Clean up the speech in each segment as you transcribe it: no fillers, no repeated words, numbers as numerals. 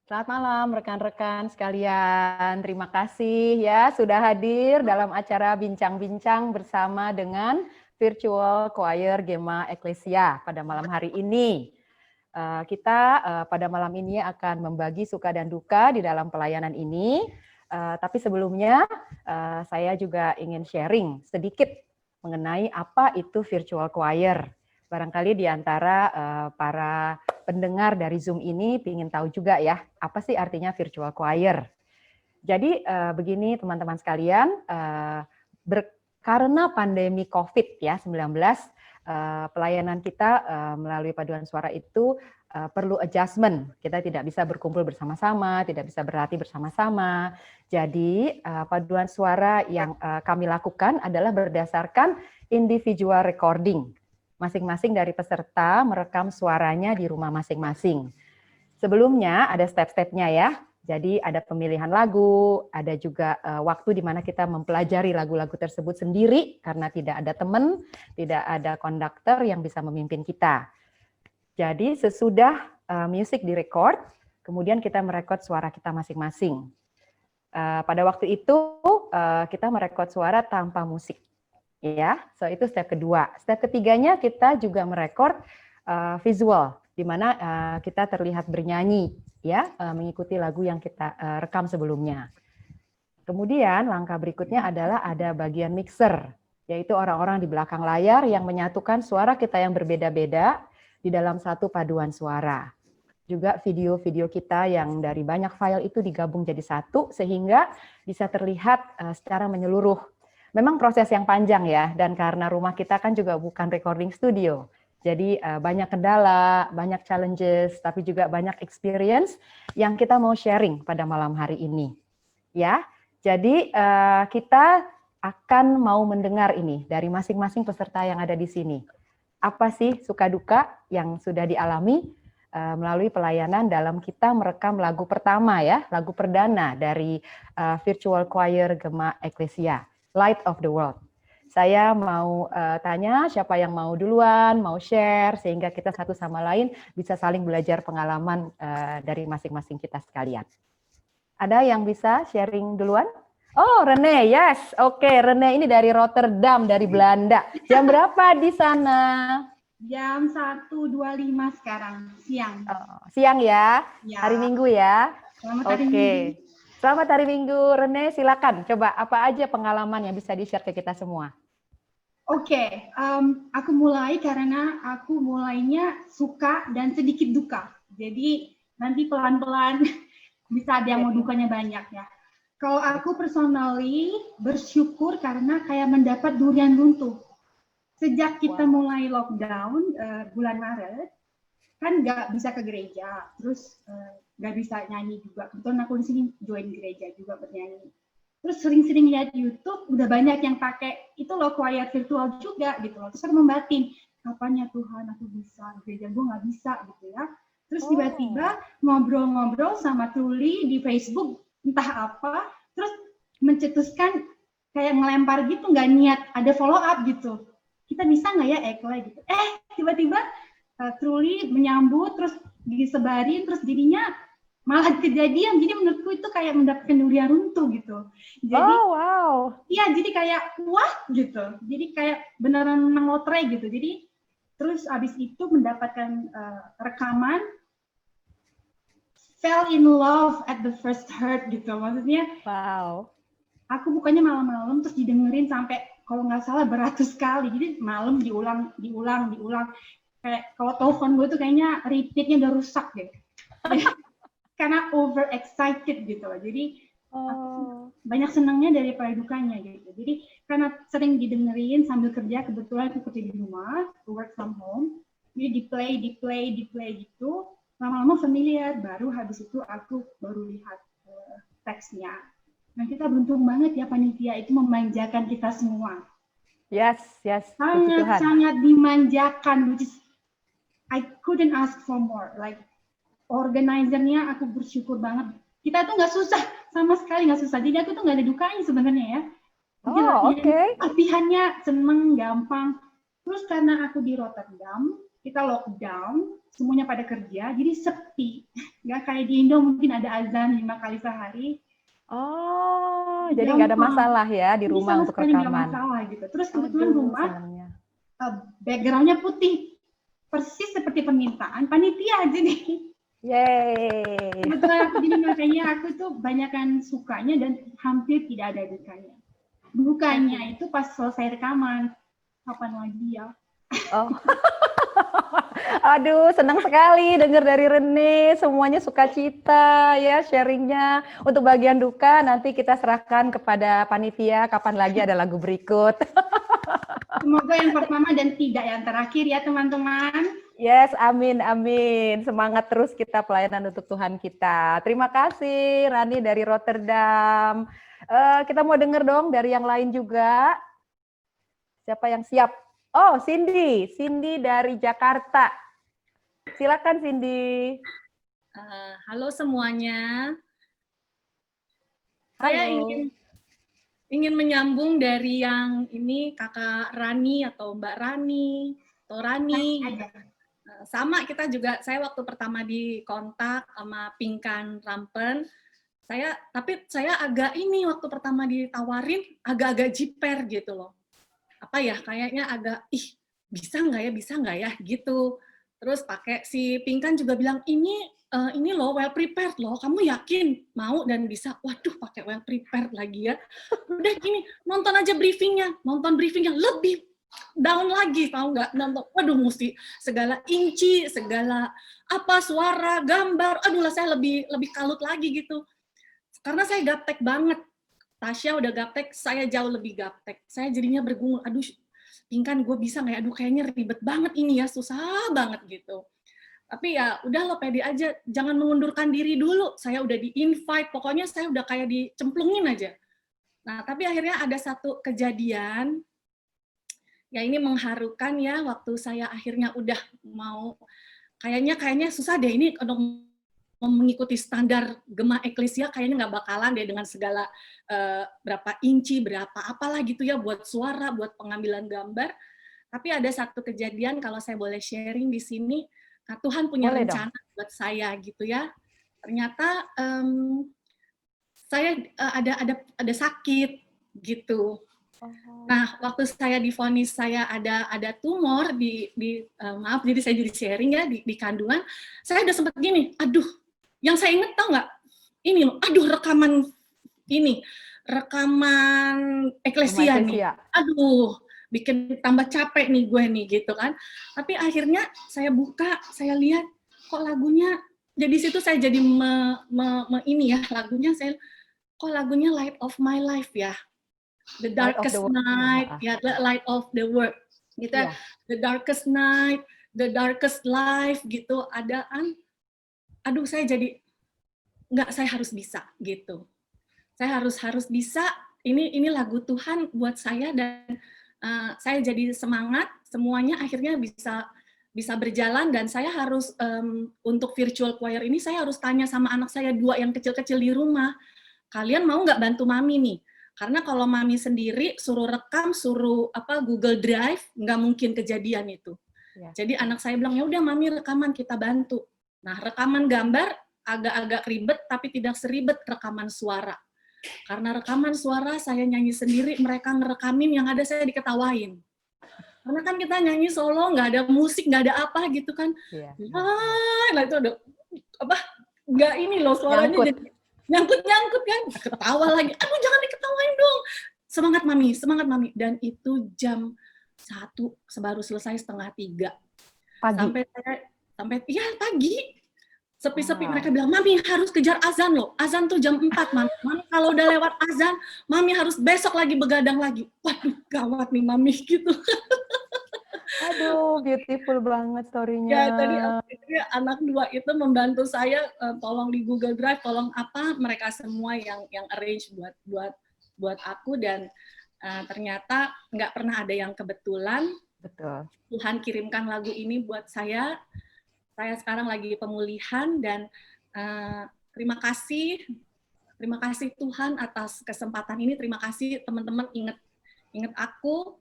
Selamat malam rekan-rekan sekalian. Terima kasih ya sudah hadir dalam acara bincang-bincang bersama dengan Virtual Choir Gema Ecclesia pada malam hari ini. Kita pada malam ini akan membagi suka dan duka di dalam pelayanan ini. Tapi sebelumnya saya juga ingin sharing sedikit mengenai apa itu virtual choir. Barangkali di antara para pendengar dari Zoom ini ingin tahu juga ya, apa sih artinya virtual choir. Jadi begini teman-teman sekalian, karena pandemi COVID ya 19, pelayanan kita melalui paduan suara itu perlu adjustment. Kita tidak bisa berkumpul bersama-sama, tidak bisa berlatih bersama-sama. Jadi paduan suara yang kami lakukan adalah berdasarkan individual recording. Masing-masing dari peserta merekam suaranya di rumah masing-masing. Sebelumnya ada step-stepnya ya. Jadi ada pemilihan lagu, ada juga waktu di mana kita mempelajari lagu-lagu tersebut sendiri karena tidak ada teman, tidak ada konduktor yang bisa memimpin kita. Jadi sesudah musik direcord, kemudian kita merekod suara kita masing-masing. Pada waktu itu kita merekod suara tanpa musik. Ya, so itu step kedua. Step ketiganya kita juga merekord visual, di mana kita terlihat bernyanyi, ya, mengikuti lagu yang kita rekam sebelumnya. Kemudian langkah berikutnya adalah ada bagian mixer, yaitu orang-orang di belakang layar yang menyatukan suara kita yang berbeda-beda di dalam satu paduan suara. Juga video-video kita yang dari banyak file itu digabung jadi satu, sehingga bisa terlihat secara menyeluruh. Memang proses yang panjang ya, dan karena rumah kita kan juga bukan recording studio. Jadi banyak kendala, banyak challenges, tapi juga banyak experience yang kita mau sharing pada malam hari ini. Ya, jadi kita akan mau mendengar ini dari masing-masing peserta yang ada di sini. Apa sih suka duka yang sudah dialami melalui pelayanan dalam kita merekam lagu pertama ya, lagu perdana dari Virtual Choir Gema Ecclesia, Light of the World. Saya mau tanya siapa yang mau duluan, mau share, sehingga kita satu sama lain bisa saling belajar pengalaman dari masing-masing kita sekalian. Ada yang bisa sharing duluan? Oh, Rene, yes. Oke, Rene ini dari Rotterdam, dari Belanda. Jam berapa di sana? Jam 1.25 sekarang, siang. Oh, siang ya? Ya. Hari Minggu ya? Selamat hari Minggu. Selamat hari Minggu, Rene, silakan. Coba apa aja pengalaman yang bisa di-share ke kita semua? Oke, aku mulai karena aku mulainya suka dan sedikit duka. Jadi nanti pelan-pelan bisa ada yang mau dukanya banyak ya. Kalau aku personally bersyukur karena kayak mendapat durian runtuh. Sejak kita mulai lockdown bulan Maret, kan nggak bisa ke gereja, terus nggak bisa nyanyi juga. Kebetulan aku di sini join gereja juga bernyanyi. Terus sering-sering lihat YouTube, udah banyak yang pakai itu loh choir virtual juga gitu loh. Terus aku membatin, kapan ya Tuhan aku bisa, gereja gue nggak bisa gitu ya. Terus tiba-tiba ngobrol-ngobrol sama Truly di Facebook, entah apa, terus mencetuskan kayak ngelempar gitu, nggak niat ada follow up gitu. Kita bisa nggak ya Ekle gitu. Tiba-tiba Truly menyambut, terus disebarin, terus jadinya malah kejadian. Jadi menurutku itu kayak mendapatkan durian runtuh gitu. Jadi, iya, jadi kayak wah gitu. Jadi kayak beneran menang lotre gitu. Jadi terus abis itu mendapatkan rekaman, fell in love at the first heard gitu. Maksudnya, aku bukannya malam-malam terus didengerin sampai kalau nggak salah beratus kali. Jadi malam diulang. Kayak kalau telepon gue tuh kayaknya repeatnya udah rusak deh. Karena over excited gitu loh. Jadi banyak senangnya daripada dukanya gitu. Jadi karena sering didengerin sambil kerja, kebetulan aku kerja di rumah, work from home. Jadi di play gitu. Lama-lama familiar. Baru habis itu aku baru lihat teksnya. Nah kita beruntung banget ya panitia itu memanjakan kita semua. Yes. Sangat dimanjakan, which is I couldn't ask for more. Like organizernya aku bersyukur banget. Kita tuh nggak susah, sama sekali nggak susah. Jadi aku tuh nggak ada dukanya sebenarnya ya. Latihannya seneng, gampang. Terus karena aku di Rotterdam, kita lockdown, semuanya pada kerja, jadi sepi. Nggak kayak di Indo mungkin ada azan 5 kali sehari. Oh, jadi nggak ada masalah ya di rumah untuk rekaman. Nggak masalah gitu. Terus kebetulan rumah backgroundnya putih, persis seperti permintaan panitia aja nih. Yeay. Kebetulan jadi makanya aku tuh banyakan sukanya dan hampir tidak ada dukanya. Dukanya itu pas selesai rekaman, kapan lagi ya? Oh. Aduh, senang sekali dengar dari Rene, semuanya sukacita ya sharingnya. Untuk bagian duka nanti kita serahkan kepada panitia kapan lagi ada lagu berikut. Semoga yang pertama dan tidak yang terakhir ya teman-teman. Yes, amin, amin. Semangat terus kita pelayanan untuk Tuhan kita. Terima kasih Rani dari Rotterdam. Kita mau dengar dong dari yang lain juga. Siapa yang siap? Oh, Cindy dari Jakarta. Silakan Cindy. Halo semuanya. Halo. Saya ingin menyambung dari yang ini Kakak Rani atau Mbak Rani atau Rani. Sama kita juga, saya waktu pertama di kontak sama Pinkan Rampen, tapi saya agak ini waktu pertama ditawarin agak-agak jiper gitu loh. Apa ya, kayaknya agak bisa nggak ya gitu. Terus pakai si Pinkan juga bilang ini loh well prepared loh, kamu yakin mau dan bisa? Waduh, pakai well prepared lagi ya. Udah gini, nonton briefingnya lebih down lagi, tahu nggak? Nonton, waduh mesti segala inci, segala apa suara, gambar, aduh lah saya lebih kalut lagi gitu. Karena saya gaptek banget. Tasya udah gaptek, saya jauh lebih gaptek. Saya jadinya bergumul, aduh Pinkan gue bisa nggak? Aduh kayaknya ribet banget ini ya, susah banget gitu. Tapi ya udah lo pede aja, jangan mengundurkan diri dulu. Saya udah di-invite, pokoknya saya udah kayak dicemplungin aja. Nah, tapi akhirnya ada satu kejadian, ya ini mengharukan ya, waktu saya akhirnya udah mau, kayaknya susah deh ini untuk mengikuti standar Gema Eklesia, kayaknya nggak bakalan deh dengan segala berapa inci, berapa apalah gitu ya, buat suara, buat pengambilan gambar. Tapi ada satu kejadian, kalau saya boleh sharing di sini, nah, Tuhan punya boleh rencana dong buat saya gitu ya. Ternyata saya ada sakit gitu. Nah, waktu saya divonis saya ada tumor maaf, jadi saya jadi sharing ya di kandungan, saya udah sempat gini, aduh, yang saya inget tau nggak? Ini loh, aduh rekaman Eklesia nih, aduh, bikin tambah capek nih gue nih gitu kan. Tapi akhirnya saya buka, saya lihat kok lagunya, jadi situ saya jadi ini ya lagunya, kok lagunya Light of My Life ya. The darkest night, ya, the light of the world, gitu. Yeah. The darkest night, the darkest life, gitu. Aduh, saya jadi saya harus bisa, gitu. Saya harus bisa. Ini lagu Tuhan buat saya dan saya jadi semangat. Semuanya akhirnya bisa berjalan dan saya harus untuk virtual choir ini saya harus tanya sama anak saya 2 yang kecil-kecil di rumah. Kalian mau nggak bantu mami nih? Karena kalau mami sendiri suruh rekam, suruh Google Drive, nggak mungkin kejadian itu. Ya. Jadi anak saya bilang, ya udah mami rekaman, kita bantu. Nah, rekaman gambar agak-agak ribet, tapi tidak seribet rekaman suara. Karena rekaman suara saya nyanyi sendiri, mereka ngerekamin, yang ada saya diketawain. Karena kan kita nyanyi solo, nggak ada musik, nggak ada apa gitu kan. Ya. Lah itu ada nggak ini loh suaranya jadi nyangkut kan, ketawa lagi, aduh jangan diketawain dong, semangat mami, dan itu jam 1 baru selesai 2:30 pagi. Sampai pagi, sepi-sepi. Mereka bilang, mami harus kejar azan loh, azan tuh jam 4, mami kalau udah lewat azan, mami harus besok lagi begadang lagi. Waduh gawat nih mami gitu. Aduh, beautiful banget story-nya. Ya, tadi akhirnya anak 2 itu membantu saya, tolong di Google Drive, tolong mereka semua yang arrange buat aku, dan ternyata nggak pernah ada yang kebetulan. Betul. Tuhan kirimkan lagu ini buat saya. Saya sekarang lagi pemulihan dan terima kasih Tuhan atas kesempatan ini. Terima kasih teman-teman inget aku.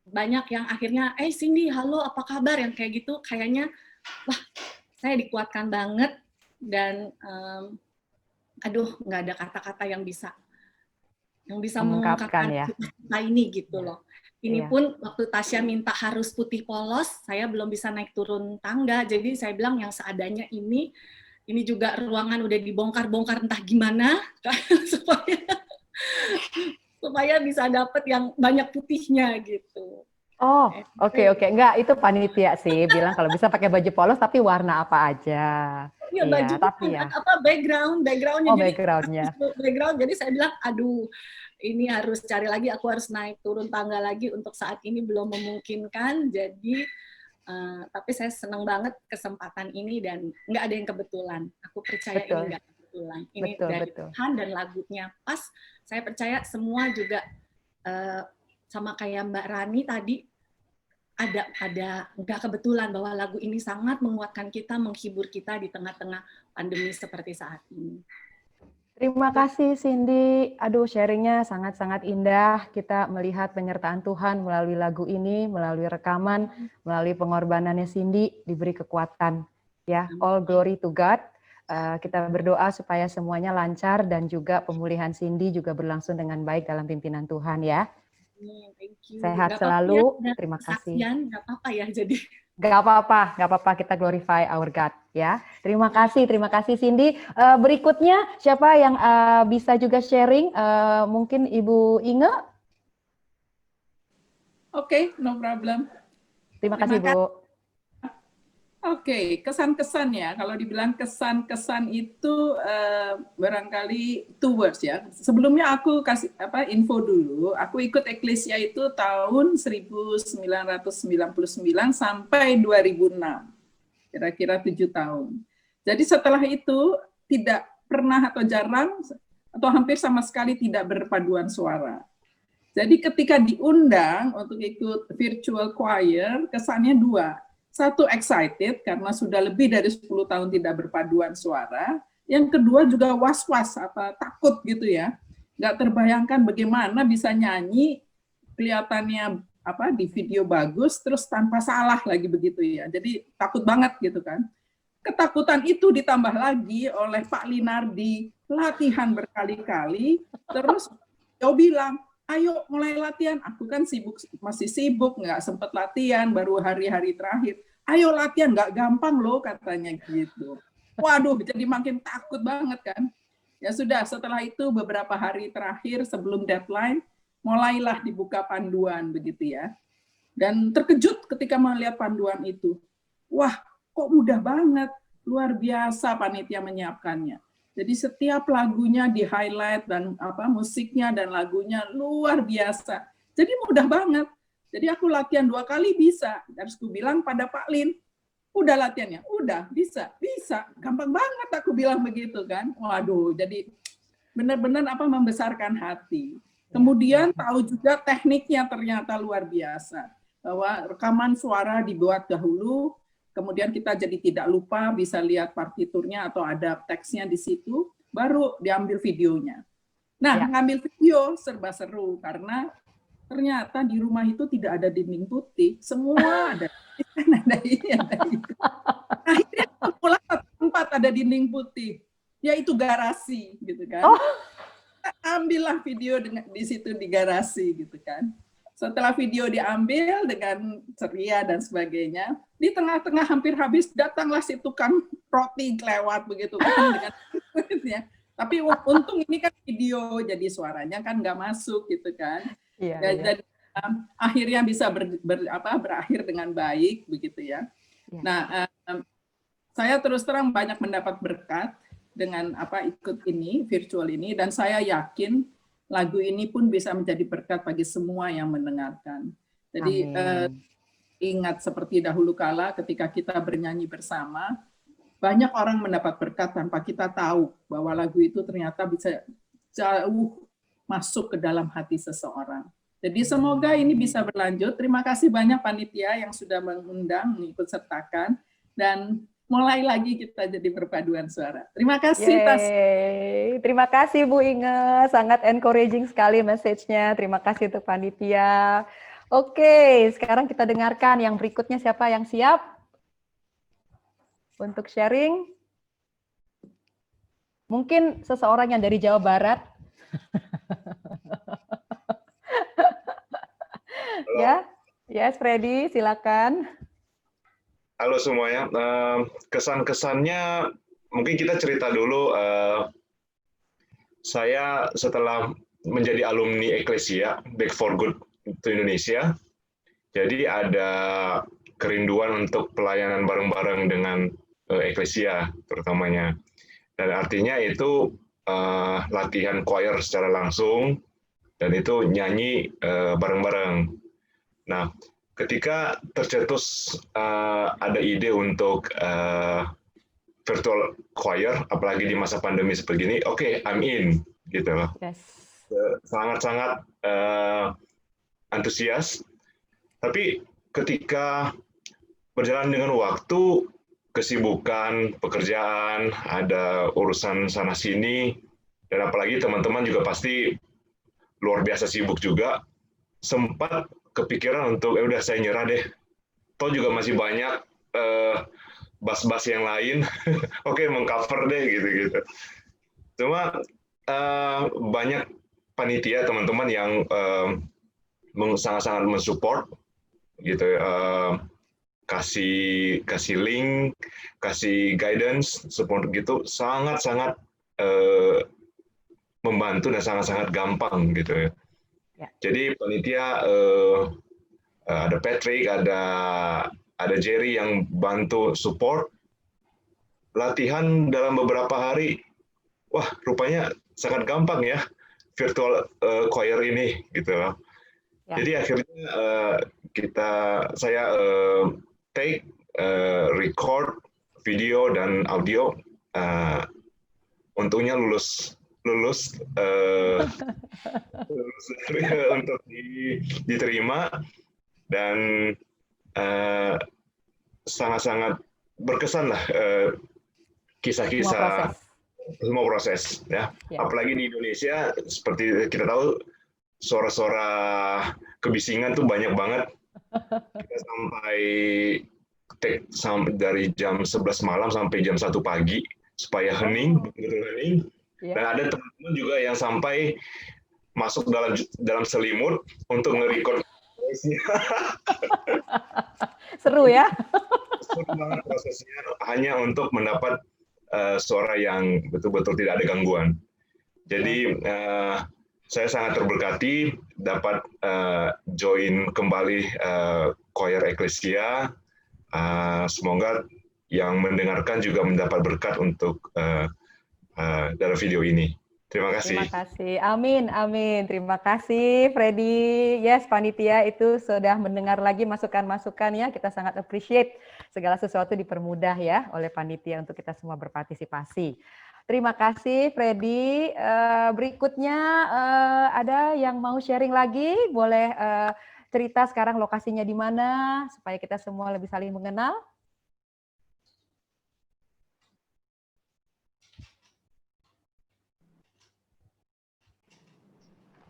banyak yang akhirnya, Cindy, halo, apa kabar? Yang kayak gitu, kayaknya, wah, saya dikuatkan banget, dan aduh, nggak ada kata-kata yang bisa mengungkapkan mengungkapkan ya. cerita ini gitu loh. Ini Iya. pun waktu Tasya minta harus putih polos, saya belum bisa naik turun tangga, jadi saya bilang yang seadanya ini juga ruangan udah dibongkar-bongkar entah gimana supaya bisa dapet yang banyak putihnya gitu. Oh, oke. Enggak, itu panitia sih bilang kalau bisa pakai baju polos tapi warna apa aja. Iya, Iya, bajunya tapi ya. backgroundnya, Oh, jadi backgroundnya. background, jadi saya bilang, aduh, ini harus cari lagi, aku harus naik turun tangga lagi, untuk saat ini belum memungkinkan, jadi tapi saya senang banget kesempatan ini, dan nggak ada yang kebetulan. Aku percaya ini Betul. nggak kebetulan. Ini Betul, dari betul. Tuhan, dan lagunya pas. Saya percaya semua juga sama kayak Mbak Rani tadi, ada nggak kebetulan bahwa lagu ini sangat menguatkan kita, menghibur kita di tengah-tengah pandemi seperti saat ini. Terima kasih Cindy. Aduh, sharingnya sangat-sangat indah. Kita melihat penyertaan Tuhan melalui lagu ini, melalui rekaman, melalui pengorbanannya Cindy, diberi kekuatan. Ya, all glory to God. Kita berdoa supaya semuanya lancar dan juga pemulihan Cindy juga berlangsung dengan baik dalam pimpinan Tuhan ya. Thank you. Sehat selalu. Ya, terima kasih. Nggak apa-apa ya, jadi. Gak apa-apa, kita glorify our God ya. Terima kasih Cindy. Berikutnya siapa yang bisa juga sharing? Mungkin Ibu Inge? Oke, no problem. Terima kasih Bu. Oke, kesan-kesan ya. Kalau dibilang kesan-kesan itu barangkali two words ya. Sebelumnya aku kasih info dulu. Aku ikut Eklesia itu tahun 1999 sampai 2006. Kira-kira 7 tahun. Jadi setelah itu tidak pernah atau jarang atau hampir sama sekali tidak berpaduan suara. Jadi ketika diundang untuk ikut virtual choir, kesannya dua. Satu, excited karena sudah lebih dari 10 tahun tidak berpaduan suara. Yang kedua juga was-was, takut gitu ya. Nggak terbayangkan bagaimana bisa nyanyi, kelihatannya di video bagus, terus tanpa salah lagi begitu ya. Jadi takut banget gitu kan. Ketakutan itu ditambah lagi oleh Pak Linardi, latihan berkali-kali, terus dia bilang, ayo mulai latihan. Aku kan masih sibuk, nggak sempat latihan, baru hari-hari terakhir. Ayo latihan, nggak gampang loh katanya gitu. Waduh, jadi makin takut banget kan. Ya sudah, setelah itu beberapa hari terakhir sebelum deadline, mulailah dibuka panduan begitu ya. Dan terkejut ketika melihat panduan itu. Wah, kok mudah banget, luar biasa panitia menyiapkannya. Jadi setiap lagunya di highlight dan musiknya dan lagunya luar biasa. Jadi mudah banget. Jadi aku latihan 2 kali bisa. Harus aku bilang pada Pak Lin, udah latihannya, udah bisa, gampang banget aku bilang begitu kan. Waduh, jadi benar-benar membesarkan hati. Kemudian tahu juga tekniknya ternyata luar biasa. Bahwa rekaman suara dibuat dahulu. Kemudian kita jadi tidak lupa bisa lihat partiturnya atau ada teksnya di situ, baru diambil videonya. Nah, ngambil video serba seru karena ternyata di rumah itu tidak ada dinding putih, semua ada ini, ada itu. Akhirnya pulang tempat ada dinding putih, yaitu garasi, gitu kan. Ambillah video di situ di garasi, gitu kan. Setelah video diambil dengan ceria dan sebagainya, di tengah-tengah hampir habis datanglah si tukang roti lewat begitu kan dengan tapi untung ini kan video jadi suaranya kan nggak masuk gitu kan. Jadi akhirnya bisa berakhir dengan baik begitu ya. Nah, saya terus terang banyak mendapat berkat dengan ikut ini virtual ini, dan saya yakin lagu ini pun bisa menjadi berkat bagi semua yang mendengarkan. Jadi ingat seperti dahulu kala ketika kita bernyanyi bersama, banyak orang mendapat berkat tanpa kita tahu bahwa lagu itu ternyata bisa jauh masuk ke dalam hati seseorang. Jadi semoga ini bisa berlanjut. Terima kasih banyak panitia yang sudah mengundang, mengikut sertakan, dan mulai lagi kita jadi perpaduan suara. Terima kasih. Terima kasih Bu Inge, sangat encouraging sekali message-nya. Terima kasih untuk panitia. Oke, sekarang kita dengarkan yang berikutnya, siapa yang siap untuk sharing? Mungkin seseorang yang dari Jawa Barat. Ya, yes, Freddy, silakan. Halo semuanya, kesan-kesannya mungkin kita cerita dulu. Saya setelah menjadi alumni Eklesia, Back for Good to Indonesia, jadi ada kerinduan untuk pelayanan bareng-bareng dengan Eklesia terutamanya. Dan artinya itu latihan choir secara langsung, dan itu nyanyi bareng-bareng. Nah, ketika tercetus ada ide untuk virtual choir, apalagi di masa pandemi seperti ini, oke, I'm in, gitu loh. Yes. Sangat-sangat antusias. Tapi ketika berjalan dengan waktu, kesibukan, pekerjaan, ada urusan sana-sini, dan apalagi teman-teman juga pasti luar biasa sibuk juga, sempat kepikiran untuk, udah saya nyerah deh. Toh juga masih banyak bass-bass yang lain, oke, mengcover deh, gitu-gitu. Cuma banyak panitia, teman-teman yang sangat-sangat mensupport, gitu, kasih link, kasih guidance, support gitu, sangat-sangat membantu dan sangat-sangat gampang, gitu ya. Jadi panitia ada Patrick, ada Jerry yang bantu support. Latihan dalam beberapa hari, wah rupanya sangat gampang ya virtual choir ini, gitu loh. Ya. Jadi akhirnya saya take, record video dan audio, untungnya lulus untuk diterima, dan sangat-sangat berkesan lah kisah-kisah semua proses ya. Apalagi di Indonesia seperti kita tahu, suara-suara kebisingan tuh banyak banget. Kita sampai dari jam 11 malam sampai jam 1 pagi supaya hening, betul hening. Dan ada teman-teman juga yang sampai masuk dalam selimut untuk nge-record voice-nya. Seru ya? Seru banget prosesnya, hanya untuk mendapat suara yang betul-betul tidak ada gangguan. Jadi saya sangat terberkati dapat join kembali choir Eklesia. Semoga yang mendengarkan juga mendapat berkat untuk dalam video ini. Terima kasih. Terima kasih. Amin, amin. Terima kasih, Freddy. Yes, panitia itu sudah mendengar lagi masukan-masukan ya. Kita sangat appreciate segala sesuatu dipermudah ya oleh panitia untuk kita semua berpartisipasi. Terima kasih, Freddy. Berikutnya ada yang mau sharing lagi? Boleh cerita sekarang lokasinya di mana supaya kita semua lebih saling mengenal?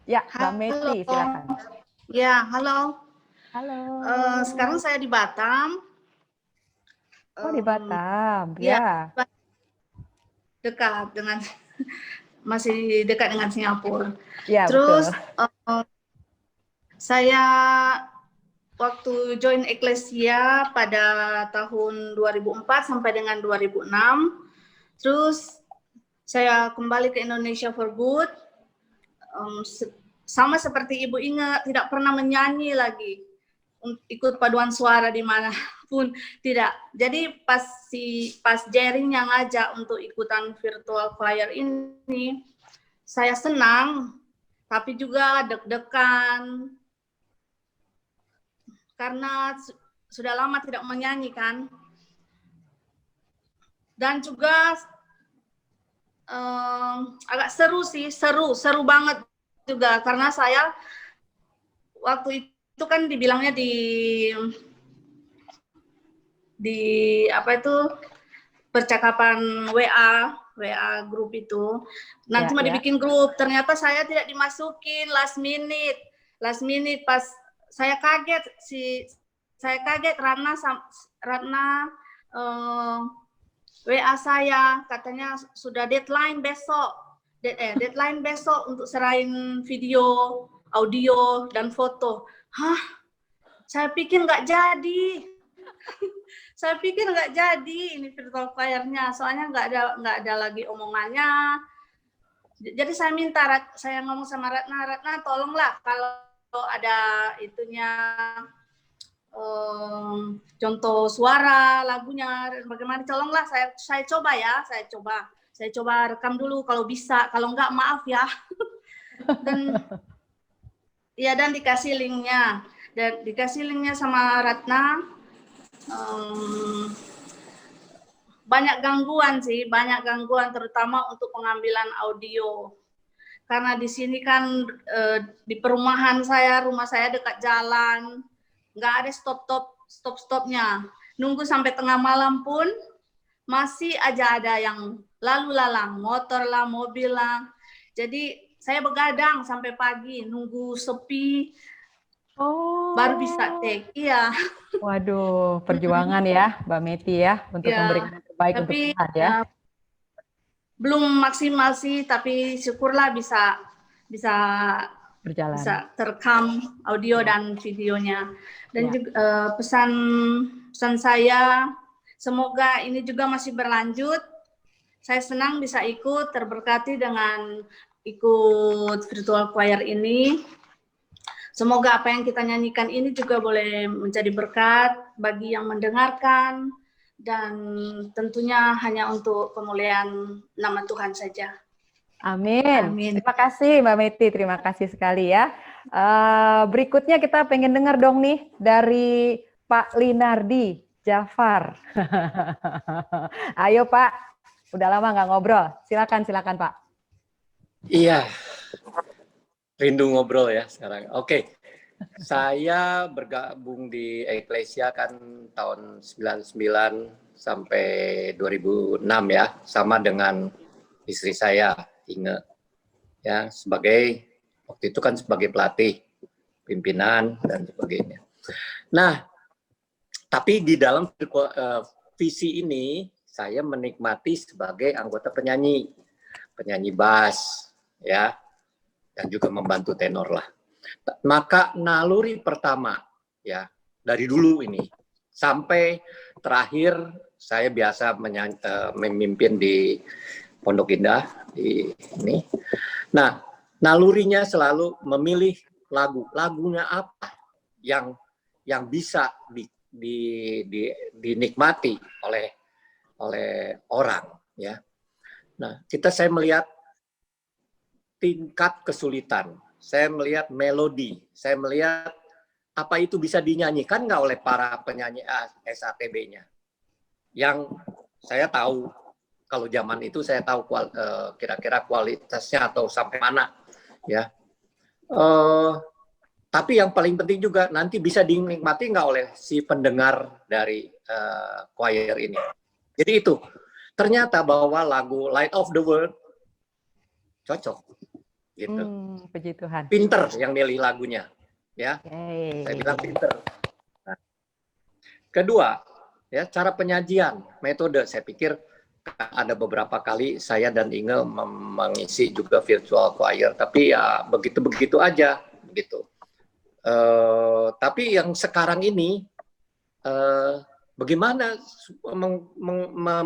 Ya, Mbak Meti, silakan. Ya, halo. Halo. Sekarang saya di Batam. Oh, di Batam, ya. Dekat dengan, masih dekat dengan Singapura. Ya, terus betul. Saya waktu join Eklesia pada tahun 2004 sampai dengan 2006. Terus saya kembali ke Indonesia for Good. Sama seperti Ibu Inge, tidak pernah menyanyi lagi, ikut paduan suara di mana pun tidak. Jadi pas Jering yang ngajak untuk ikutan virtual choir ini, saya senang, tapi juga deg-degan karena sudah lama tidak menyanyi kan. Dan juga agak seru sih, seru banget juga karena saya waktu itu kan dibilangnya di apa itu percakapan WA grup itu, nanti mau dibikin grup, ternyata saya tidak dimasukin last minute pas saya kaget Ratna WA saya katanya sudah deadline besok. Deadline besok untuk serahin video, audio dan foto. Hah? Saya pikir nggak jadi. Saya pikir nggak jadi ini virtual choir-nya, soalnya nggak ada lagi omongannya. Jadi saya ngomong sama Ratna, tolonglah kalau ada itunya contoh suara lagunya bagaimana, tolonglah saya coba ya, saya coba rekam dulu kalau bisa, kalau nggak maaf ya. Dan dikasih linknya sama Ratna. Banyak gangguan terutama untuk pengambilan audio. Karena di sini kan di perumahan rumah saya dekat jalan, nggak ada stop-stopnya. Nunggu sampai tengah malam pun masih aja ada yang lalu lalang, motor lah, mobil lah. Jadi saya begadang sampai pagi, nunggu sepi, baru bisa take. Iya. Waduh, perjuangan ya, Mbak Meti ya, untuk memberikan yang terbaik untuk Tuhan ya. Belum maksimal sih, tapi syukurlah bisa berjalan, bisa terekam audio dan videonya. Dan juga pesan saya, semoga ini juga masih berlanjut. Saya senang bisa ikut, terberkati dengan ikut virtual choir ini. Semoga apa yang kita nyanyikan ini juga boleh menjadi berkat bagi yang mendengarkan, dan tentunya hanya untuk pemulihan nama Tuhan saja. Amin. Terima kasih Mbak Meti, terima kasih sekali ya. Berikutnya kita pengen dengar dong nih dari Pak Linardi Jafar. Ayo Pak, udah lama nggak ngobrol. Silakan Pak. Iya, rindu ngobrol ya sekarang. Oke, saya bergabung di Eklesia kan tahun 99 sampai 2006 ya, sama dengan istri saya, Inge. Ya, waktu itu kan sebagai pelatih, pimpinan, dan sebagainya. Nah, tapi di dalam visi ini, saya menikmati sebagai anggota penyanyi bass, ya, dan juga membantu tenor lah. Maka naluri pertama ya dari dulu ini sampai terakhir saya biasa memimpin di Pondok Indah di ini. Nah, nalurinya selalu memilih lagunya apa yang bisa dinikmati oleh orang ya. Nah, saya melihat tingkat kesulitan, saya melihat melodi, saya melihat apa itu bisa dinyanyikan nggak oleh para penyanyi SATB-nya. Yang saya tahu, kalau zaman itu saya tahu kira-kira kualitasnya atau sampai mana, ya. Tapi yang paling penting juga nanti bisa dinikmati nggak oleh si pendengar dari choir ini. Jadi itu, ternyata bahwa lagu Light of the World cocok. Gitu. Puji Tuhan. Pinter yang milih lagunya, ya. Saya bilang pinter. Nah, kedua, ya cara penyajian, metode. Saya pikir ada beberapa kali saya dan Inge mengisi juga virtual choir, tapi ya begitu-begitu aja, begitu. Tapi yang sekarang ini, bagaimana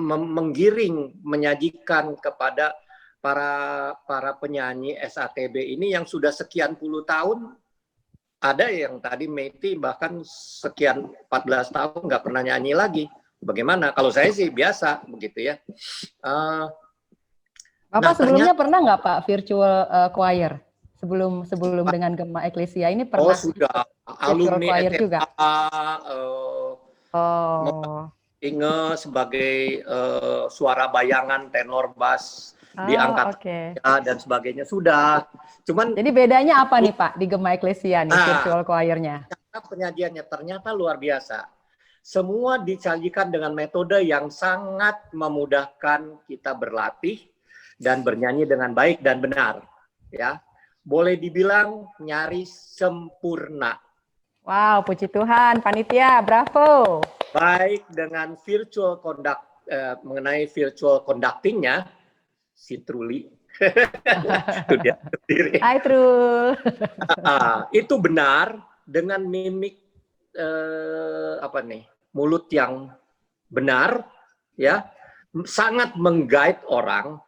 menggiring, menyajikan kepada para penyanyi SATB ini yang sudah sekian puluh tahun, ada yang tadi Meti bahkan sekian 14 tahun nggak pernah nyanyi lagi. Bagaimana? Kalau saya sih biasa begitu ya. Bapak sebelumnya pernah nggak Pak virtual choir? Sebelum dengan Gema Eklesia ini pernah? Oh sudah, alumni SMA juga. Inge sebagai suara bayangan tenor bass di angkatan dan sebagainya sudah. Cuman jadi bedanya apa nih Pak di Gema Eklesia nih virtual choir-nya? Penyajiannya ternyata luar biasa. Semua disajikan dengan metode yang sangat memudahkan kita berlatih dan bernyanyi dengan baik dan benar, ya. Boleh dibilang nyaris sempurna. Wow, puji Tuhan, panitia, bravo. Baik dengan virtual mengenai virtual conducting-nya, si Truli. Itu dia sendiri. Hai Trul. Itu benar dengan mimik mulut yang benar, ya, sangat meng-guide orang.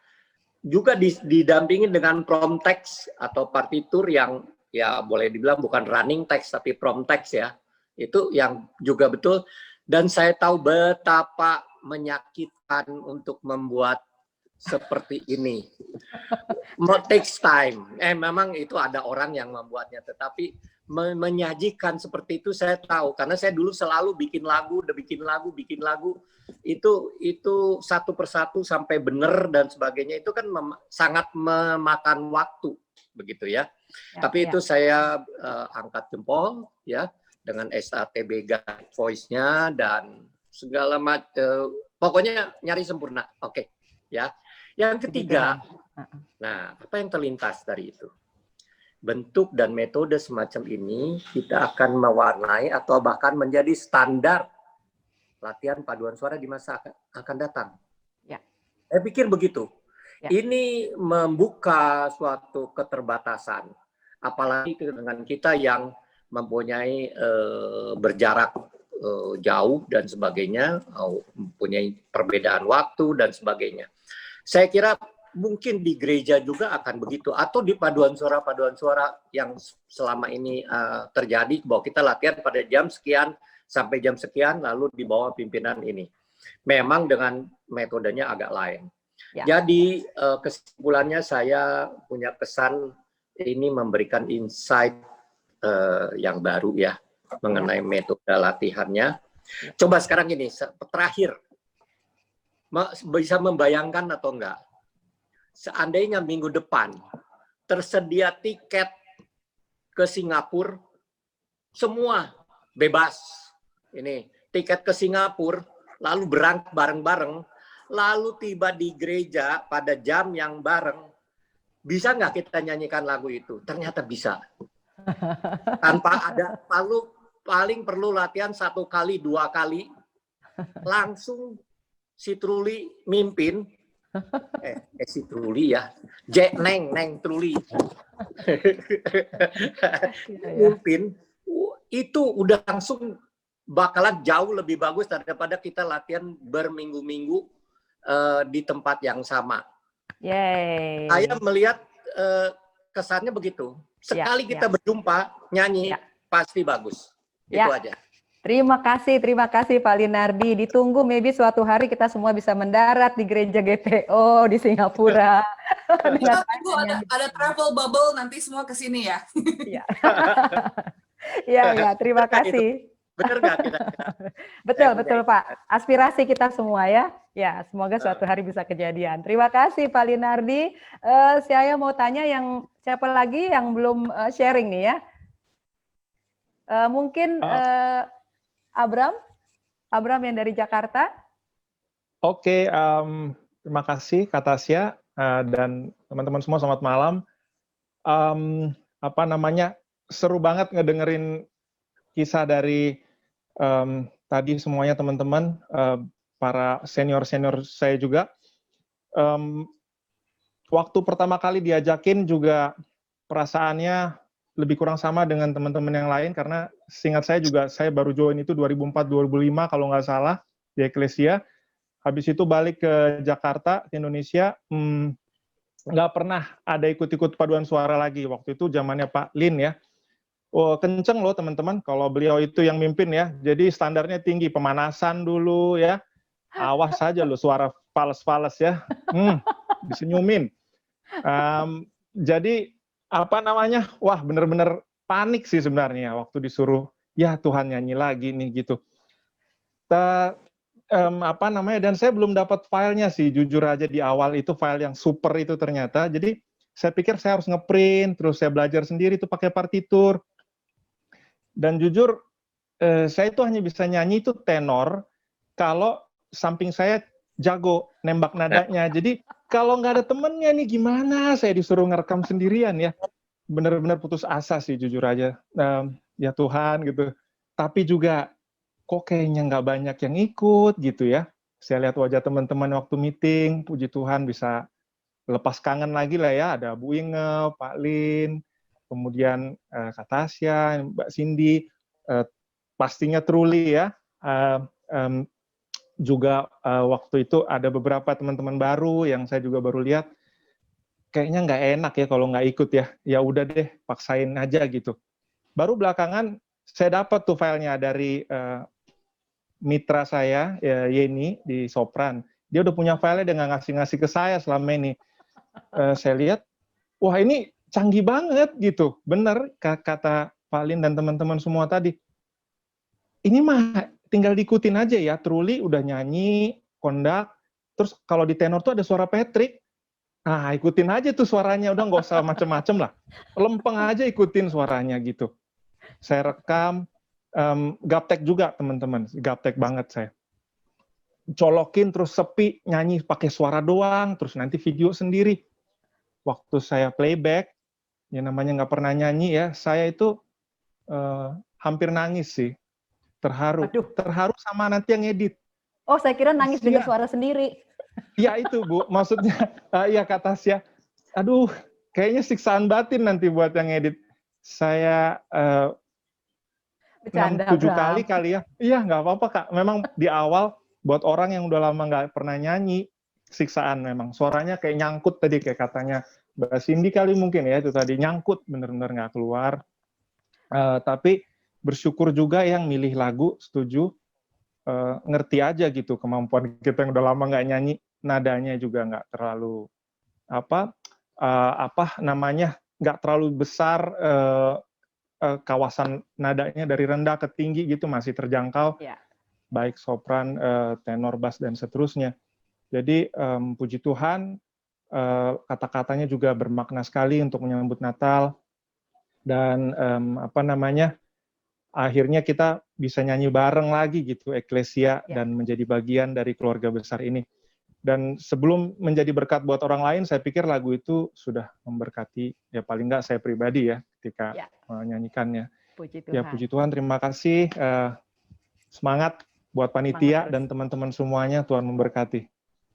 Juga didampingi dengan prompt text atau partitur yang ya boleh dibilang bukan running text tapi prompt text ya. Itu yang juga betul. Dan saya tahu betapa menyakitkan untuk membuat seperti ini. Takes time. Memang itu ada orang yang membuatnya, tetapi menyajikan seperti itu saya tahu karena saya dulu selalu bikin lagu. Itu satu persatu sampai benar dan sebagainya itu kan sangat memakan waktu begitu ya. Tapi itu saya angkat jempol ya dengan SATB guide voice-nya dan segala macam. Pokoknya nyari sempurna. Oke. Ya. Yang ketiga, nah apa yang terlintas dari itu? Bentuk dan metode semacam ini kita akan mewarnai atau bahkan menjadi standar latihan paduan suara di masa akan datang. Ya. Saya pikir begitu. Ya. Ini membuka suatu keterbatasan. Apalagi dengan kita yang mempunyai berjarak jauh dan sebagainya, mempunyai perbedaan waktu dan sebagainya. Saya kira mungkin di gereja juga akan begitu, atau di paduan suara yang selama ini terjadi, bahwa kita latihan pada jam sekian sampai jam sekian, lalu di bawah pimpinan ini. Memang dengan metodenya agak lain. Ya. Jadi kesimpulannya saya punya kesan ini memberikan insight yang baru ya mengenai metode latihannya. Coba sekarang ini terakhir, bisa membayangkan atau enggak? Seandainya minggu depan tersedia tiket ke Singapura, semua bebas. Ini tiket ke Singapura, lalu berangkat bareng-bareng, lalu tiba di gereja pada jam yang bareng, bisa nggak kita nyanyikan lagu itu? Ternyata bisa. Tanpa ada, paling perlu latihan 1 kali, 2 kali, langsung si Truli mimpin. Si Truli ya, Neng Truli mimpin, itu udah langsung bakalan jauh lebih bagus daripada kita latihan berminggu-minggu di tempat yang sama. Yeay. Saya melihat kesannya begitu. Sekali kita berjumpa nyanyi pasti bagus. Itu aja. Terima kasih Pak Linardi. Ditunggu maybe suatu hari kita semua bisa mendarat di gereja GPO di Singapura. Ada travel bubble nanti semua ke sini ya. Iya, terima kasih. Benar nggak kita? Betul Pak. Aspirasi kita semua ya. Ya, semoga suatu hari bisa kejadian. Terima kasih Pak Linardi. Saya mau tanya yang siapa lagi yang belum sharing nih ya? Mungkin Abram yang dari Jakarta. Oke, terima kasih Kak Tasya dan teman-teman semua, selamat malam. Seru banget ngedengerin kisah dari tadi semuanya teman-teman, para senior saya juga. Waktu pertama kali diajakin juga perasaannya lebih kurang sama dengan teman-teman yang lain, karena seingat saya baru join itu 2004-2005 kalau nggak salah di Eklesia. Habis itu balik ke Jakarta, ke Indonesia, nggak pernah ada ikut-ikut paduan suara lagi. Waktu itu zamannya Pak Lin ya. Oh, kenceng loh teman-teman, kalau beliau itu yang mimpin ya. Jadi standarnya tinggi, pemanasan dulu ya. Awas saja loh suara fals-fals ya. Disenyumin. Jadi wah bener-bener panik sih sebenarnya waktu disuruh, ya Tuhan nyanyi lagi nih gitu. Dan saya belum dapat filenya sih, jujur aja di awal itu file yang super itu ternyata. Jadi saya pikir saya harus ngeprint, terus saya belajar sendiri itu pakai partitur. Dan jujur, saya itu hanya bisa nyanyi itu tenor kalau samping saya jago nembak nadanya. Jadi kalau nggak ada temennya nih gimana saya disuruh ngerekam sendirian ya. Benar-benar putus asa sih jujur aja. ya Tuhan gitu. Tapi juga kok kayaknya nggak banyak yang ikut gitu ya. Saya lihat wajah teman-teman waktu meeting, puji Tuhan bisa lepas kangen lagi lah ya. Ada Bu Inge, Pak Lin, kemudian Kak Tasya, Mbak Cindy, pastinya Truly ya. Juga waktu itu ada beberapa teman-teman baru yang saya juga baru lihat. Kayaknya nggak enak ya kalau nggak ikut ya. Ya udah deh, paksain aja gitu. Baru belakangan saya dapat tuh filenya dari mitra saya, Yeni di Sopran. Dia udah punya filenya dengan ngasih-ngasih ke saya selama ini. Saya lihat, wah ini canggih banget gitu. Bener kata Pak Lin dan teman-teman semua tadi. Ini mah tinggal diikutin aja ya. Truly udah nyanyi, kondak, terus kalau di tenor tuh ada suara Patrick. Nah, ikutin aja tuh suaranya, udah nggak usah macem-macem lah. Lempeng aja ikutin suaranya gitu. Saya rekam, gaptek juga teman-teman, gaptek banget saya. Colokin terus sepi, nyanyi pakai suara doang, terus nanti video sendiri. Waktu saya playback, yang namanya nggak pernah nyanyi ya, saya itu hampir nangis sih. Terharu. Aduh. Terharu sama nanti yang edit. Oh, saya kira nangis dengan suara sendiri. Ya itu Bu, maksudnya ya Kak Tasya. Aduh, kayaknya siksaan batin nanti buat yang edit. Saya 6-7 kali ya. Iya, nggak apa-apa Kak. Memang di awal buat orang yang udah lama nggak pernah nyanyi, siksaan memang. Suaranya kayak nyangkut tadi, kayak katanya Mbak Cindy kali mungkin ya, itu tadi nyangkut, bener-bener nggak keluar. Tapi bersyukur juga yang milih lagu, setuju. Ngerti aja gitu kemampuan kita yang udah lama nggak nyanyi, nadanya juga nggak terlalu nggak terlalu besar, kawasan nadanya dari rendah ke tinggi gitu masih terjangkau, baik sopran, tenor, bass dan seterusnya. Jadi puji Tuhan, kata-katanya juga bermakna sekali untuk menyambut Natal dan akhirnya kita bisa nyanyi bareng lagi gitu, Eklesia, dan menjadi bagian dari keluarga besar ini. Dan sebelum menjadi berkat buat orang lain, saya pikir lagu itu sudah memberkati, ya paling nggak saya pribadi ya, ketika menyanyikannya. Puji Tuhan. Ya puji Tuhan, terima kasih. Semangat buat panitia dan teman-teman semuanya, Tuhan memberkati.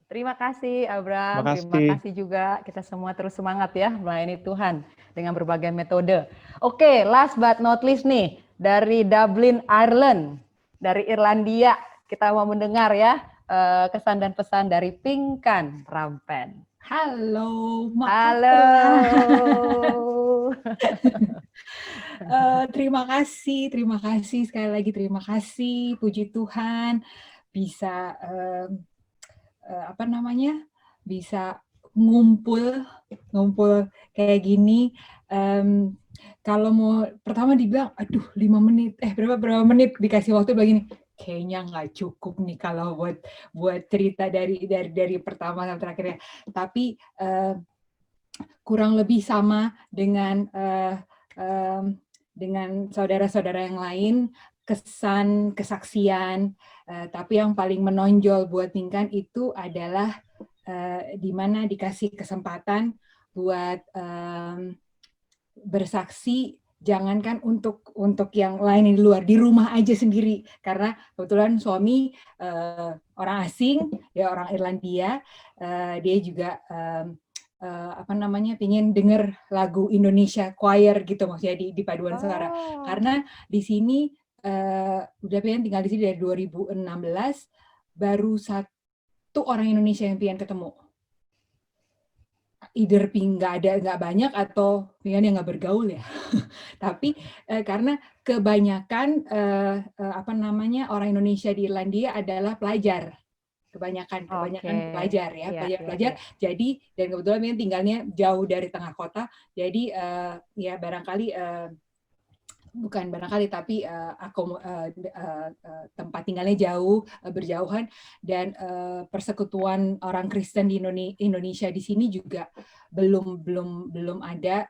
Terima kasih Abram, terima kasih juga, kita semua terus semangat ya melayani Tuhan dengan berbagai metode. Oke, last but not least nih, dari Dublin, Ireland, dari Irlandia, kita mau mendengar ya kesan dan pesan dari Pinkan Rampen. Halo, halo. Terima kasih sekali lagi, terima kasih, puji Tuhan bisa bisa ngumpul kayak gini. Kalau mau pertama dibilang, aduh 5 menit, berapa menit dikasih waktu begini, kayaknya nggak cukup nih kalau buat cerita dari pertama sampai terakhirnya. Tapi kurang lebih sama dengan saudara-saudara yang lain, kesan, kesaksian, tapi yang paling menonjol buat Pinkan itu adalah di mana dikasih kesempatan buat bersaksi, jangankan untuk yang lain di luar, di rumah aja sendiri, karena kebetulan suami orang asing, ya orang Irlandia, dia juga pengen denger lagu Indonesia choir gitu, maksudnya di paduan suara, karena di sini udah pengen tinggal di sini dari 2016, baru 1 orang Indonesia yang pengen ketemu. Either nggak banyak atau pengen yang nggak bergaul ya. Tapi karena kebanyakan orang Indonesia di Irlandia adalah pelajar. Kebanyakan pelajar ya, pelajar. Jadi dan kebetulan pengen tinggalnya jauh dari tengah kota. Jadi ya barangkali bukan barangkali tapi tempat tinggalnya jauh, berjauhan, dan persekutuan orang Kristen di Indonesia di sini juga belum ada.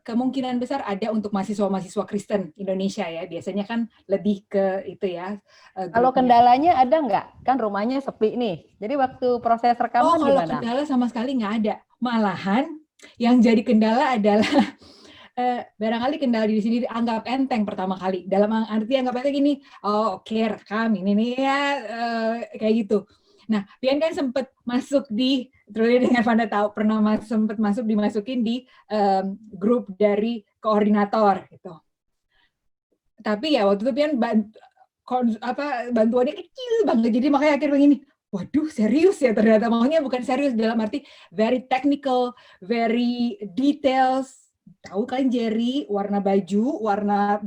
Kemungkinan besar ada untuk mahasiswa Kristen Indonesia ya, biasanya kan lebih ke itu ya. Kalau kendalanya ada nggak? Kan rumahnya sepi nih, jadi waktu proses rekaman gimana? Kalau kendala sama sekali nggak ada, malahan yang jadi kendala adalah barangkali kendala di sini dianggap enteng pertama kali. Dalam arti anggap enteng gini, oh oke, rekam ini nih ya, kayak gitu. Nah, Pian kan sempat masuk di, terus dengan Vanda tahu pernah sempat dimasukin di grup dari koordinator gitu. Tapi ya waktu itu Pian bantuannya kecil banget, jadi makanya akhirnya begini, waduh serius ya ternyata, maunya bukan serius dalam arti very technical, very details. Tahu kan Jerry, warna baju, warna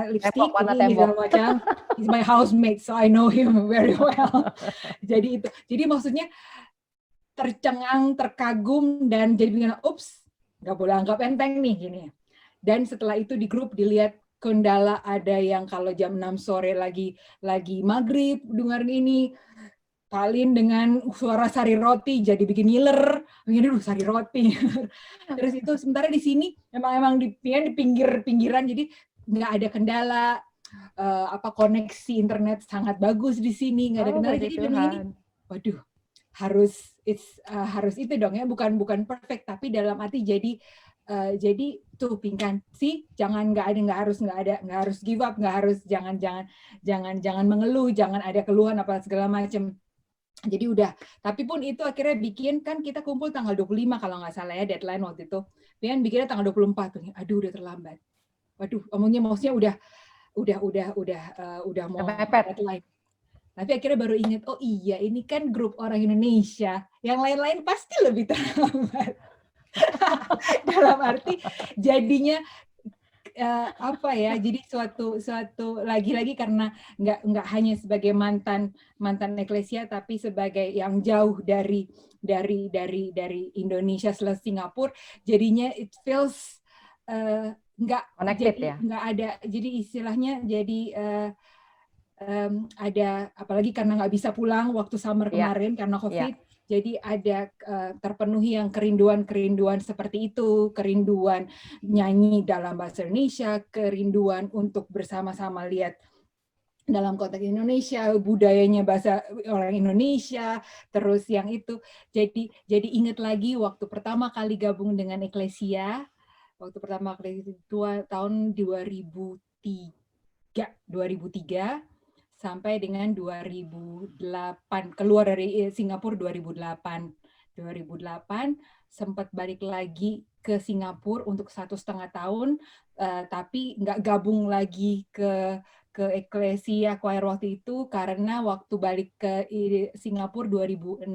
lipstick, warna ini segala tembok. macam. He's my housemate, so I know him very well. Jadi maksudnya tercengang, terkagum, dan jadi bilang, ups, nggak boleh anggap enteng nih gini. Dan setelah itu di grup dilihat kendala ada yang kalau jam 6 sore lagi maghrib dengerin ini, Palin dengan suara sari roti jadi bikin ngiler, aduh sari roti. Terus itu sementara di sini emang di pinggir-pinggiran, jadi nggak ada kendala, koneksi internet sangat bagus di sini, nggak ada kendala. Jadi memang ini, waduh, harus itu dong ya, bukan perfect, tapi dalam arti jadi tuh Pinkan sih, nggak harus give up, jangan mengeluh, jangan ada keluhan apa segala macam. Jadi udah, tapi pun itu akhirnya bikin, kan kita kumpul tanggal 25 kalau nggak salah ya, deadline waktu itu. Pian bikinnya tanggal 24 tuh. Aduh udah terlambat. Waduh, maksudnya udah mau deadline. Tapi akhirnya baru ingat, oh iya ini kan grup orang Indonesia, yang lain-lain pasti lebih terlambat. Dalam arti jadinya jadi suatu lagi-lagi karena nggak hanya sebagai mantan eklesia, tapi sebagai yang jauh dari Indonesia / Singapura, jadinya it feels nggak connected ya, nggak ada, jadi istilahnya jadi ada, apalagi karena nggak bisa pulang waktu summer kemarin karena COVID. Jadi ada terpenuhi yang kerinduan seperti itu, kerinduan nyanyi dalam bahasa Indonesia, kerinduan untuk bersama-sama lihat dalam konteks Indonesia, budayanya bahasa orang Indonesia, terus yang itu. Jadi ingat lagi waktu pertama kali gabung dengan Eklesia, waktu pertama kali itu tahun 2003 sampai dengan 2008, keluar dari Singapura 2008 sempat balik lagi ke Singapura untuk 1,5 tahun, tapi nggak gabung lagi ke Eklesia Choir waktu itu karena waktu balik ke Singapura 2015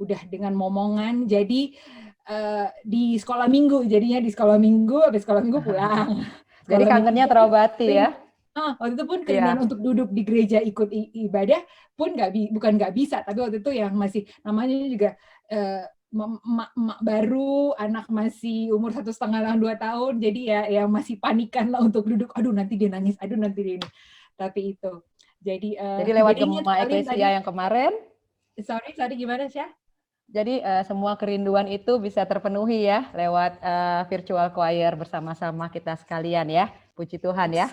udah dengan momongan, jadi di sekolah minggu, habis sekolah minggu pulang. Jadi kangennya terobati ya. Waktu itu pun keinginan untuk duduk di gereja ikut ibadah pun bukan nggak bisa, tapi waktu itu yang masih namanya juga emak baru, anak masih umur 1,5 tahun 2 tahun, jadi ya masih panikan lah untuk duduk. Aduh nanti dia nangis, aduh nanti dia ini. Tapi itu jadi lewat Gema Eklesia yang kemarin. Sorry gimana Syah? Jadi semua kerinduan itu bisa terpenuhi ya lewat virtual choir bersama-sama kita sekalian ya. Puji Tuhan ya.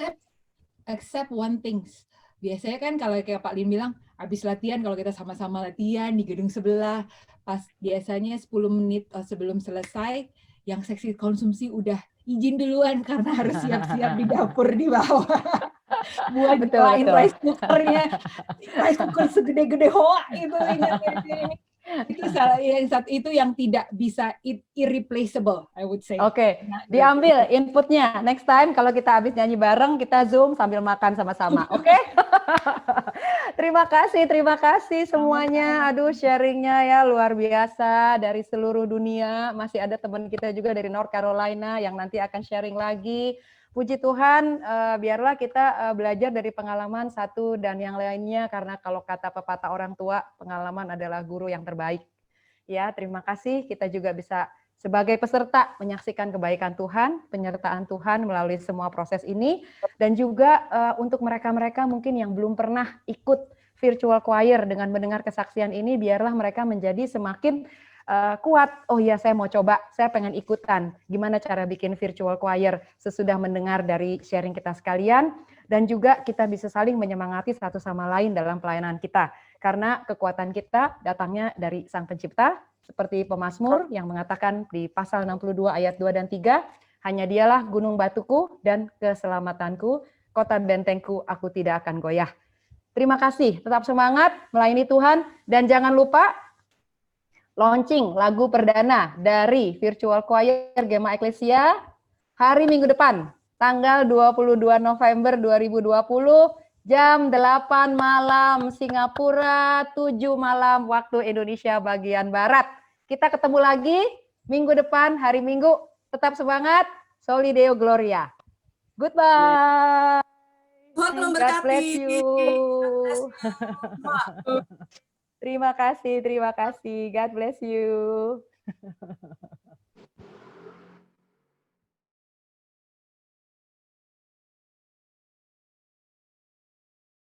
Except one things. Biasanya kan kalau kayak Pak Lin bilang, habis latihan kalau kita sama-sama latihan di gedung sebelah, pas biasanya 10 menit sebelum selesai, yang seksi konsumsi udah izin duluan karena harus siap-siap di dapur di bawah. Buat lain rice cooker segede-gede hoa itu ingat. Itu yang tidak bisa irreplaceable, I would say. Oke, diambil inputnya. Next time kalau kita habis nyanyi bareng, kita Zoom sambil makan sama-sama. Oke? Terima kasih semuanya. Aduh, sharingnya ya luar biasa dari seluruh dunia. Masih ada teman kita juga dari North Carolina yang nanti akan sharing lagi. Puji Tuhan, biarlah kita belajar dari pengalaman satu dan yang lainnya, karena kalau kata pepatah orang tua, pengalaman adalah guru yang terbaik. Ya, terima kasih. Kita juga bisa sebagai peserta menyaksikan kebaikan Tuhan, penyertaan Tuhan melalui semua proses ini, dan juga untuk mereka-mereka mungkin yang belum pernah ikut virtual choir, dengan mendengar kesaksian ini, biarlah mereka menjadi semakin kuat. Oh iya, saya mau coba, saya pengen ikutan. Gimana cara bikin virtual choir sesudah mendengar dari sharing kita sekalian, dan juga kita bisa saling menyemangati satu sama lain dalam pelayanan kita. karena kekuatan kita datangnya dari Sang Pencipta, seperti pemazmur yang mengatakan di pasal 62 ayat 2 dan 3, hanya dialah gunung batuku dan keselamatanku, kota bentengku, aku tidak akan goyah. Terima kasih, tetap semangat melayani Tuhan, dan jangan lupa launching lagu perdana dari Virtual Choir Gema Eklesia hari Minggu depan, tanggal 22 November 2020, jam 8 malam Singapura, 7 malam waktu Indonesia bagian Barat. Kita ketemu lagi minggu depan, hari Minggu. Tetap semangat, Soli Deo Gloria. Goodbye. Tuhan God memberkati. bless you. Terima kasih. God bless you.